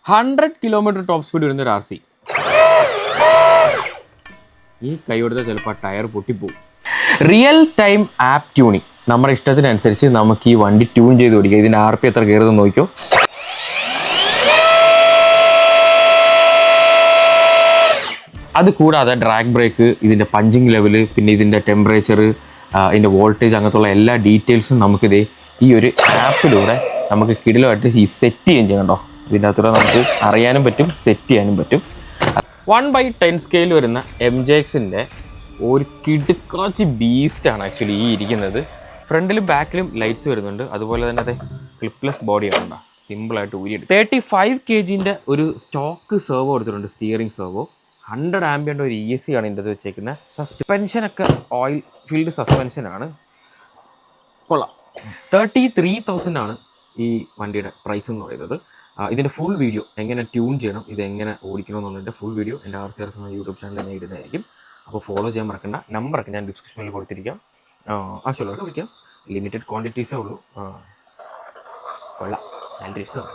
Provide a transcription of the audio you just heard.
100 kilometre top speed വരുന്ന ഒരു RC. ഈ കൈ കൊടുത്താൽ ചിലപ്പോൾ ടയർ പൊട്ടിപ്പോവും. Real time app tuning. നമ്മുടെ ഇഷ്ടത്തിനനുസരിച്ച് നമുക്ക് ഈ വണ്ടി ട്യൂൺ ചെയ്ത് ഓടിക്കുക. ഇതിൻ്റെ RP എത്ര കയറുമെന്ന് നോക്കിയോ. അത് കൂടാതെ ഡ്രാഗ് ബ്രേക്ക്, ഇതിൻ്റെ പഞ്ചിങ് ലെവല്, പിന്നെ ഇതിൻ്റെ ടെമ്പറേച്ചർ, ഇതിൻ്റെ വോൾട്ടേജ്, അങ്ങനത്തുള്ള എല്ലാ ഡീറ്റെയിൽസും നമുക്കിത് ഈ ഒരു ആപ്പിലൂടെ നമുക്ക് കിടിലമായിട്ട് ഈ സെറ്റ് ചെയ്യുകയും ചെയ്യണം കേട്ടോ. ഇതിൻ്റെ അകത്തൂടെ നമുക്ക് അറിയാനും പറ്റും, സെറ്റ് ചെയ്യാനും പറ്റും. 1/10 സ്കെയിൽ വരുന്ന MJXൻ്റെ ഒരു കിടുക്കാച്ചി ബീസ്റ്റാണ് ആക്ച്വലി ഈ ഇരിക്കുന്നത്. ഫ്രണ്ടിലും ബാക്കിലും ലൈറ്റ്സ് വരുന്നുണ്ട്. അതുപോലെ തന്നെ അത് ക്ലിപ്ലെസ് ബോഡിയാണ് കേട്ടോ, സിമ്പിളായിട്ട് ഊരിയെടുക്കും. 35 kgൻ്റെ ഒരു സ്റ്റോക്ക് സെർവോ എടുത്തിട്ടുണ്ട്, സ്റ്റിയറിംഗ് സെർവോ. 100 ആംബിയൻ്റെ ഒരു ESC ആണ് ഇതിൻ്റെ അത് വെച്ചേക്കുന്നത്. സസ്പെൻഷനൊക്കെ ഓയിൽ ഫീൽഡ് സസ്പെൻഷനാണ്. കൊള്ളാം. 33,000 ആണ് ഈ വണ്ടിയുടെ പ്രൈസ് എന്ന് പറയുന്നത്. ഇതിൻ്റെ ഫുൾ വീഡിയോ എങ്ങനെ ട്യൂൺ ചെയ്യണം, ഇതെങ്ങനെ ഓടിക്കണം എന്നുള്ളതിൻ്റെ ഫുൾ വീഡിയോ എൻ്റെ RCR യൂട്യൂബ് ചാനലിൽ തന്നെ ഇടുന്നതായിരിക്കും. അപ്പോൾ ഫോളോ ചെയ്യാൻ മറക്കണ്ട. നമ്പറൊക്കെ ഞാൻ ഡിസ്ക്രിപ്ഷനിൽ കൊടുത്തിരിക്കാം. ആവശ്യമുള്ളവർക്ക് വിളിക്കാം. ലിമിറ്റഡ് ക്വാണ്ടിറ്റീസേ ഉള്ളൂ. കൊള്ളാം, നല്ല രസമാണ്.